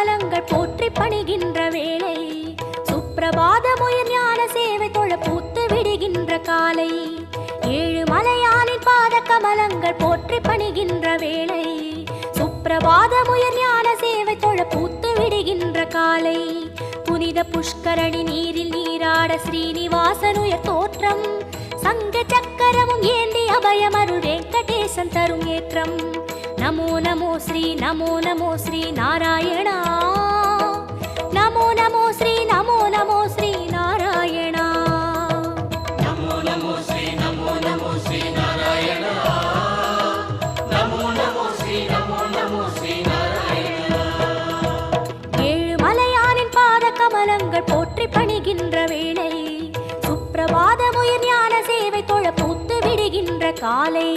கமலங்கள் போற்றி பணிகின்ற வேளை சுப்பிரபாதமுயர் ஞான சேவை தொழ பூத்து விடுகின்ற காலை ஏழு மலையானின் பாத கமலங்கள் போற்றி பணிகின்ற வேளை சுப்பிரபாதமுயர் ஞான சேவை தொழ பூத்து விடுகின்ற காலை புனித புஷ்கரணி நீரில் நீராட ஸ்ரீனிவாசனுயர் தோற்றம் சங்க சக்கரமும் ஏந்தி அபயமருள் வெங்கடேசன் தரும் ஏற்றம் நமோ நமோ ஸ்ரீ நாராயணா நமோ நமோ ஸ்ரீ நாராயணா நமோ நமோ ஸ்ரீ நாராயணா நமோ நமோ ஸ்ரீ நாராயணா ஏழு மலையானின் பாத கமலங்கள் போற்றி பணிகின்ற வேளை சுப்பிரபாதமுயர் ஞான சேவை தொழ பூத்து விடுகின்ற காலை